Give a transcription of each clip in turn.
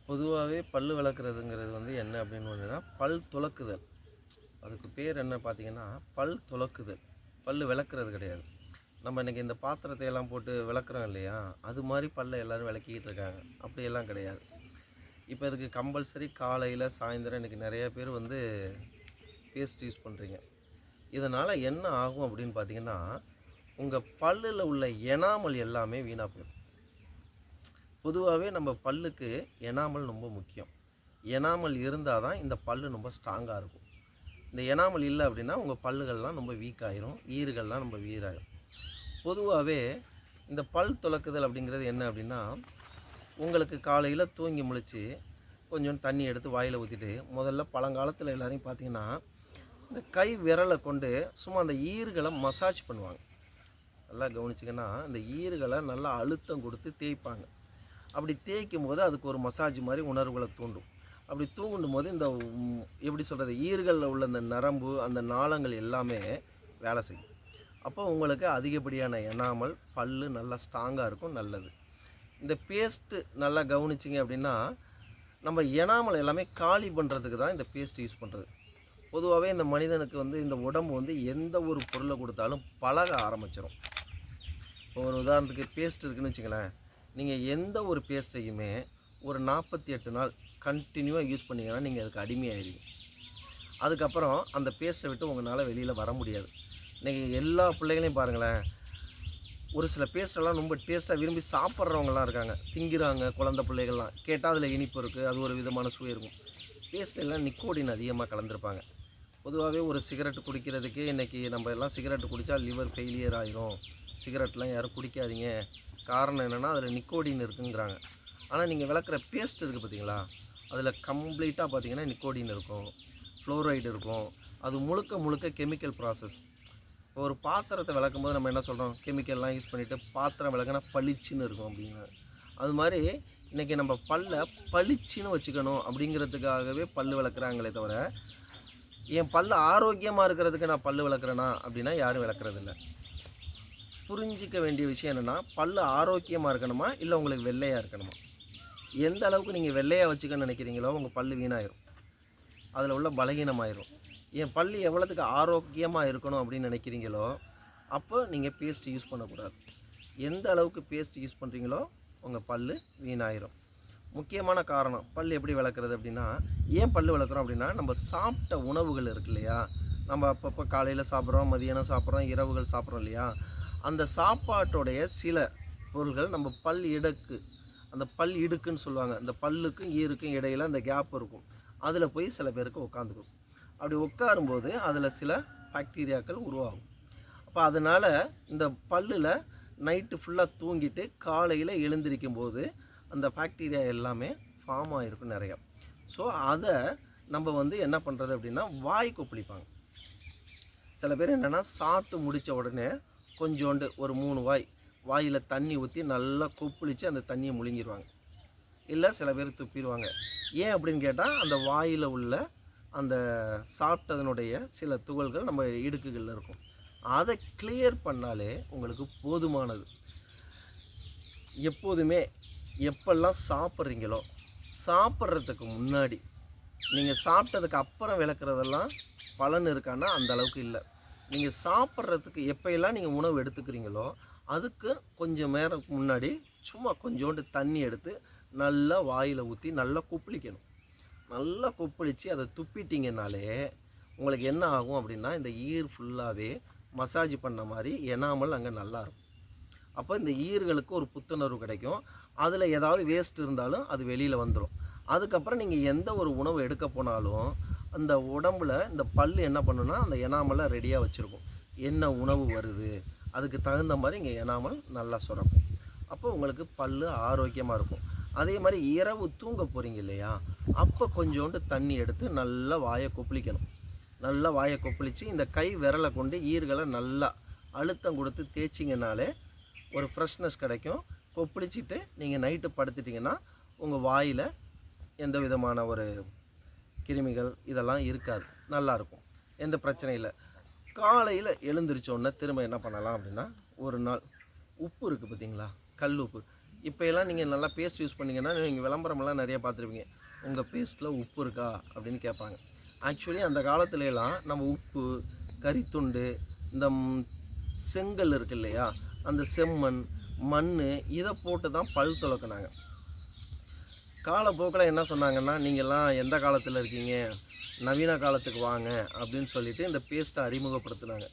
பொதுவாகவே பல் விளக்குறதுங்கிறது வந்து என்ன அப்படின்னு பார்த்தீங்கன்னா பல் துலக்குதல். அதுக்கு பேர் என்ன பார்த்தீங்கன்னா பல் துலக்குதல். பல் விளக்குறது கிடையாது. நம்ம இன்றைக்கி இந்த பாத்திரத்தை எல்லாம் போட்டு விளக்குறோம் இல்லையா, அது மாதிரி பல்லை எல்லோரும் விளக்கிக்கிட்டு இருக்காங்க. அப்படியெல்லாம் கிடையாது. இப்போ இதுக்கு கம்பல்சரி காலையில் சாயந்தரம் இன்றைக்கி நிறைய பேர் வந்து பேஸ்ட் யூஸ் பண்ணுறீங்க. இதனால் என்ன ஆகும் அப்படின்னு பார்த்தீங்கன்னா, உங்கள் பல்லில் உள்ள எனாமல் எல்லாமே வீணாக போயிடும். பொதுவாகவே நம்ம பல்லுக்கு எனாமல் ரொம்ப முக்கியம். எனாமல் இருந்தால் தான் இந்த பல் ரொம்ப ஸ்ட்ராங்காக இருக்கும். இந்த எனாமல் இல்லை அப்படின்னா உங்கள் பல்லுகள்லாம் ரொம்ப வீக் ஆகிரும், ஈறுகள்லாம் ரொம்ப வீராயிரும். பொதுவாகவே இந்த பல் துலக்குதல் அப்படிங்கிறது என்ன அப்படின்னா, உங்களுக்கு காலையில் தூங்கி முழிச்சு கொஞ்சம் தண்ணி எடுத்து வாயில் ஊற்றிட்டு, முதல்ல பழங்காலத்தில் எல்லோரையும் பார்த்தீங்கன்னா இந்த கை விரலை கொண்டு சும்மா அந்த ஈறுகளை மசாஜ் பண்ணுவாங்க. நல்லா கவனிச்சிங்கன்னா இந்த ஈறுகளை நல்லா அழுத்தம் கொடுத்து தேய்ப்பாங்க. அப்படி தேய்க்கும் போது அதுக்கு ஒரு மசாஜ் மாதிரி உணர்வுகளை தூண்டும். அப்படி தூண்டும் போது இந்த எப்படி சொல்கிறது, ஈறுகளில் உள்ள இந்த நரம்பு அந்த நாளங்கள் எல்லாமே வேலை செய்யும். அப்போ உங்களுக்கு அதிகப்படியான எனாமல் பல் நல்லா ஸ்ட்ராங்காக இருக்கும். நல்லது. இந்த பேஸ்ட்டு நல்லா கவனிச்சிங்க அப்படின்னா, நம்ம எனாமல் எல்லாமே காலி பண்ணுறதுக்கு தான் இந்த பேஸ்ட் யூஸ் பண்ணுறது. பொதுவாகவே இந்த மனிதனுக்கு வந்து இந்த உடம்பு வந்து எந்த ஒரு பொருளை கொடுத்தாலும் பழக ஆரம்பிச்சிடும். இப்போ ஒரு உதாரணத்துக்கு பேஸ்ட் இருக்குதுன்னு வச்சுங்களேன், நீங்கள் எந்த ஒரு பேஸ்ட்டையுமே ஒரு 48 நாள் கண்டினியூவாக யூஸ் பண்ணிங்கன்னா நீங்கள் அதுக்கு அடிமையாயிருவீங்க. அதுக்கப்புறம் அந்த பேஸ்ட்டை விட்டு உங்களால் வெளியில் வர முடியாது. இன்றைக்கி எல்லா பிள்ளைகளையும் பாருங்களேன், ஒரு சில பேஸ்ட்டெல்லாம் ரொம்ப டேஸ்ட்டாக விரும்பி சாப்பிட்றவங்கலாம் இருக்காங்க, திங்கிறாங்க. குழந்தை பிள்ளைகள்லாம் கேட்டால் அதில் இனிப்பு இருக்குது, அது ஒரு விதமான சுவை இருக்கும். பேஸ்ட்லாம் நிக்கோடின் அதிகமாக கலந்துருப்பாங்க. பொதுவாகவே ஒரு சிகரெட் குடிக்கிறதுக்கே இன்றைக்கி நம்ம எல்லாம் சிகரெட் குடித்தா லிவர் ஃபெயிலியர் ஆகிரும், சிகரெட்லாம் யாரும் குடிக்காதீங்க, காரணம் என்னென்னா அதில் நிக்கோடின் இருக்குங்கிறாங்க. ஆனால் நீங்கள் விளக்குற பேஸ்ட் இருக்குது பார்த்தீங்களா, அதில் கம்ப்ளீட்டாக பார்த்தீங்கன்னா நிக்கோடின் இருக்கும், ஃப்ளோரைடு இருக்கும். அது முழுக்க முழுக்க கெமிக்கல் ப்ராசஸ். ஒரு பாத்திரத்தை விளக்கும் போது நம்ம என்ன சொல்கிறோம், கெமிக்கல்லாம் யூஸ் பண்ணிவிட்டு பாத்திரம் விளக்குனா பளிச்சுன்னு இருக்கும் அப்படிங்க. அது மாதிரி இன்றைக்கி நம்ம பல்லை பளிச்சுன்னு வச்சுக்கணும் அப்படிங்கிறதுக்காகவே பல் விளக்குறாங்களே தவிர, என் பல் ஆரோக்கியமாக இருக்கிறதுக்கு நான் பல் விளக்குறேனா அப்படின்னா யாரும் விளக்குறதில்ல. புரிஞ்சிக்க வேண்டிய விஷயம் என்னென்னா, பல் ஆரோக்கியமாக இருக்கணுமா இல்லை உங்களுக்கு வெள்ளையாக இருக்கணுமா? எந்த அளவுக்கு நீங்கள் வெள்ளையாக வச்சுக்கன்னு நினைக்கிறீங்களோ உங்கள் பல் வீணாயிரும், அதில் உள்ள பலகீனமாயிரும். என் பல் எவ்வளோத்துக்கு ஆரோக்கியமாக இருக்கணும் அப்படின்னு நினைக்கிறீங்களோ அப்போ நீங்கள் பேஸ்ட் யூஸ் பண்ணக்கூடாது. எந்த அளவுக்கு பேஸ்ட் யூஸ் பண்ணுறீங்களோ உங்கள் பல் வீணாயிரும். முக்கியமான காரணம் பல் எப்படி விளக்குறது அப்படின்னா, ஏன் பல் விளக்குறோம் அப்படின்னா, நம்ம சாப்பிட்ட உணவுகள் இருக்கு இல்லையா, நம்ம அப்பப்போ காலையில் சாப்பிட்றோம், மதியானம் சாப்பிட்றோம், இரவுகள் சாப்பிட்றோம் இல்லையா, அந்த சாப்பாட்டோடைய சில பொருள்கள் நம்ம பல் இடுக்கு, அந்த பல் இடுக்குன்னு சொல்லுவாங்க, அந்த பல்லுக்கும் ஈருக்கும் இடையில் அந்த கேப் இருக்கும், அதில் போய் சில பேருக்கு உட்காந்துக்கும். அப்படி உட்காரும்போது அதில் சில பாக்டீரியாக்கள் உருவாகும். அப்போ அதனால் இந்த பல்லில் நைட்டு ஃபுல்லாக தூங்கிட்டு காலையில் எழுந்திருக்கும் போது அந்த பாக்டீரியா எல்லாமே ஃபார்ம் ஆகிருக்கும் நிறையா. ஸோ அதை நம்ம வந்து என்ன பண்ணுறது அப்படின்னா, வாய் கொப்பளிப்பாங்க. சில பேர் என்னென்னா சாப்பிட்டு முடித்த உடனே கொஞ்சோண்டு ஒரு 3 வாயில் தண்ணி ஊற்றி நல்லா கொப்பளித்து அந்த தண்ணியை முழுங்கிடுவாங்க. இல்லை சில பேர் துப்பிடுவாங்க. ஏன் அப்படின்னு கேட்டால், அந்த வாயில் உள்ள அந்த சாப்பிட்டதனுடைய சில துகள்கள் நம்ம இடுக்குகளில் இருக்கும். அதை கிளியர் பண்ணாலே உங்களுக்கு போதுமானது. எப்போதுமே எப்பெல்லாம் சாப்பிட்றீங்களோ, சாப்பிட்றதுக்கு முன்னாடி, நீங்கள் சாப்பிட்டதுக்கு அப்புறம் விளக்குறதெல்லாம் பலன் இருக்கான்னா அந்த அளவுக்கு இல்லை. நீங்கள் சாப்பிட்றதுக்கு எப்போயெல்லாம் நீங்கள் உணவு எடுத்துக்கிறீங்களோ அதுக்கு கொஞ்சம் நேரம் முன்னாடி சும்மா கொஞ்சோண்டு தண்ணி எடுத்து நல்லா வாயில் ஊற்றி நல்லா கொப்பளிக்கணும். நல்லா கொப்பளித்து அதை துப்பிட்டிங்கனாலே உங்களுக்கு என்ன ஆகும் அப்படின்னா, இந்த ஈர் ஃபுல்லாகவே மசாஜ் பண்ண மாதிரி எனாமல் அங்கே நல்லாயிருக்கும். அப்போ இந்த ஈர்களுக்கு ஒரு புத்துணர்வு கிடைக்கும். அதில் ஏதாவது வேஸ்ட் இருந்தாலும் அது வெளியில் வந்துடும். அதுக்கப்புறம் நீங்கள் எந்த ஒரு உணவு எடுக்க போனாலும் அந்த உடம்பில் இந்த பல் என்ன பண்ணுன்னா, அந்த எனாமலை ரெடியாக வச்சுருக்கும். என்ன உணவு வருது அதுக்கு தகுந்த மாதிரி இங்கே எனாமல் நல்லா சுரக்கும். அப்போ உங்களுக்கு பல் ஆரோக்கியமாக இருக்கும். அதே மாதிரி இரவு தூங்க போகிறீங்க இல்லையா, அப்போ கொஞ்சோண்டு தண்ணி எடுத்து நல்லா வாயை கொப்பளிக்கணும். நல்லா வாயை கொப்பளித்து இந்த கை விரலை கொண்டு ஈர்களை நல்லா அழுத்தம் கொடுத்து தேய்ச்சிங்கனாலே ஒரு ஃப்ரெஷ்னஸ் கிடைக்கும். கொப்பளிச்சிட்டு நீங்கள் நைட்டு படுத்துட்டிங்கன்னா உங்கள் வாயில் எந்த விதமான ஒரு கிருமிகள் இதெல்லாம் இருக்காது, நல்லாயிருக்கும், எந்த பிரச்சனையும் இல்லை. காலையில் எழுந்திரிச்சோன்னே திரும்ப என்ன பண்ணலாம் அப்படின்னா, ஒரு நாள் உப்பு இருக்குது பார்த்தீங்களா, கல் உப்பு, இப்போ எல்லாம் நீங்கள் நல்லா பேஸ்ட் யூஸ் பண்ணிங்கன்னா நீங்கள் விளம்பரமெல்லாம் நிறைய பார்த்துருப்பீங்க. உங்கள் பேஸ்ட்டில் உப்பு இருக்கா அப்படின்னு கேட்பாங்க. ஆக்சுவலி அந்த காலத்துலலாம் நம்ம உப்பு, கரித்துண்டு, இந்த செங்கல் இருக்கு இல்லையா, அந்த செம்மண், மண் இதை போட்டு தான் பல் துலக்குனாங்க. காலப்போக்கில் என்ன சொன்னாங்கன்னா, நீங்கள்லாம் எந்த காலத்தில் இருக்கீங்க, நவீன காலத்துக்கு வாங்க அப்படின்னு சொல்லிட்டு இந்த பேஸ்ட்டை அறிமுகப்படுத்தினாங்க.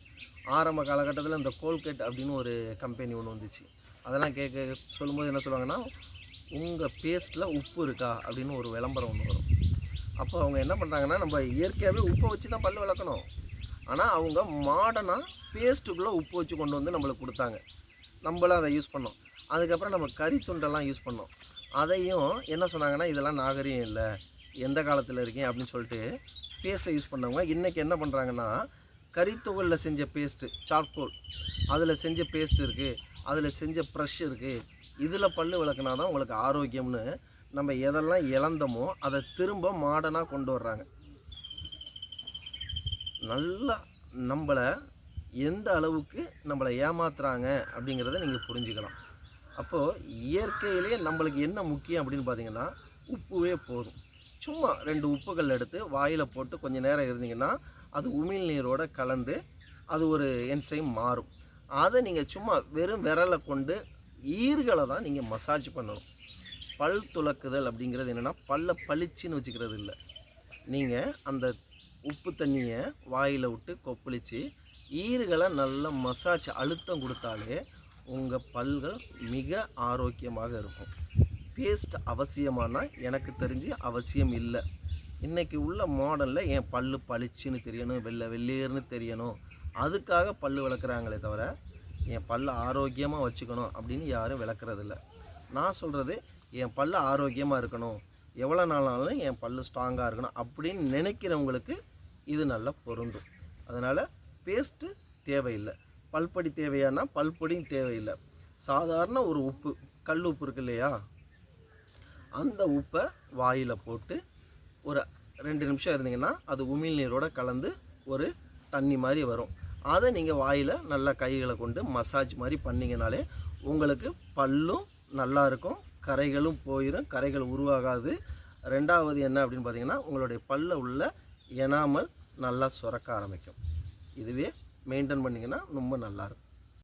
ஆரம்ப காலகட்டத்தில் இந்த கோல்கேட் அப்படின்னு ஒரு கம்பெனி ஒன்று வந்துச்சு. அதெல்லாம் சொல்லும்போது என்ன சொல்லுவாங்கன்னா, உங்கள் பேஸ்ட்டில் உப்பு இருக்கா அப்படின்னு ஒரு விளம்பரம் ஒன்று வரும். அப்போ அவங்க என்ன பண்ணுறாங்கன்னா, நம்ம இயற்கையாகவே உப்பை வச்சு தான் பல் விளக்கணும். ஆனால் அவங்க மாடர்னாக பேஸ்ட்டுக்குள்ளே உப்பு வச்சு கொண்டு வந்து நம்மளுக்கு கொடுத்தாங்க. நம்மளும் அதை யூஸ் பண்ணோம். அதுக்கப்புறம் நம்ம கறி துண்டெல்லாம் யூஸ் பண்ணோம். அதையும் என்ன சொன்னாங்கன்னா, இதெல்லாம் நாகரீகம் இல்லை, எந்த காலத்தில் இருக்கீங்க அப்படின்னு சொல்லிட்டு பேஸ்ட்டை யூஸ் பண்ணவங்க இன்றைக்கி என்ன பண்ணுறாங்கன்னா, கறித்துகளில் செஞ்ச பேஸ்ட்டு, சார்கோல் அதில் செஞ்ச பேஸ்ட் இருக்குது, அதில் செஞ்ச ப்ரஷ் இருக்குது, இதில் பல் விளக்குனா தான் உங்களுக்கு ஆரோக்கியம்னு நம்ம எதெல்லாம் இழந்தோமோ அதை திரும்ப மாடர்னாக கொண்டு வர்றாங்க. நல்லா நம்மளை எந்த அளவுக்கு நம்மளை ஏமாத்துறாங்க அப்படிங்கிறத நீங்கள் புரிஞ்சுக்கலாம். அப்போது இயற்கையிலே நம்மளுக்கு என்ன முக்கியம் அப்படின்னு பார்த்தீங்கன்னா, உப்புவே போதும். சும்மா 2 உப்புகள் எடுத்து வாயில் போட்டு கொஞ்சம் நேரம் இருந்தீங்கன்னா அது உமிழ் நீரோடு கலந்து அது ஒரு என்சைம் மாறும். அதை நீங்கள் சும்மா வெறும் விரலை கொண்டு ஈர்களை தான் நீங்கள் மசாஜ் பண்ணணும். பல் துலக்குதல் அப்படிங்கிறது என்னென்னா, பல்லை பளிச்சுன்னு வச்சுக்கிறது இல்லை. நீங்கள் அந்த உப்பு தண்ணியை வாயில் விட்டு கொப்பளித்து ஈறுகளை நல்லா மசாஜ் அழுத்தம் கொடுத்தாலே உங்கள் பல்கள் மிக ஆரோக்கியமாக இருக்கும். பேஸ்ட் அவசியமானா எனக்கு தெரிஞ்சு அவசியம் இல்லை. இன்றைக்கி உள்ள மாடலில் என் பல் பளிச்சுன்னு தெரியணும், வெள்ளேர்னு தெரியணும், அதுக்காக பல் விளக்குறாங்களே தவிர என் பல்லை ஆரோக்கியமாக வச்சுக்கணும் அப்படின்னு யாரும் விளக்குறதில்ல. நான் சொல்கிறது, என் பல் ஆரோக்கியமாக இருக்கணும், எவ்வளோ நாளாலும் என் பல் ஸ்ட்ராங்காக இருக்கணும் அப்படின்னு நினைக்கிறவங்களுக்கு இது நல்லா பொருந்தும். அதனால் பேஸ்ட்டு தேவையில்லை. பல்பொடி தேவையானா பல்பொடியும் தேவையில்லை. சாதாரண ஒரு உப்பு, கல் உப்பு இருக்கு இல்லையா, அந்த உப்பை வாயில் போட்டு ஒரு 2 நிமிஷம் இருந்தீங்கன்னா அது உமிழ் நீரோடு கலந்து ஒரு தண்ணி மாதிரி வரும். அதை நீங்கள் வாயில் நல்லா கைகளை கொண்டு மசாஜ் மாதிரி பண்ணிங்கனாலே உங்களுக்கு பல்லும் நல்லா இருக்கும், கரைகளும் போயிடும், கரைகள் உருவாகாது. 2வது என்ன அப்படின்னு பார்த்தீங்கன்னா, உங்களுடைய பல்ல உள்ள எனாமல் நல்லா சுரக்க ஆரம்பிக்கும். இதுவே மெயின்டைன் பண்ணிங்கன்னா ரொம்ப நல்லாயிருக்கும்.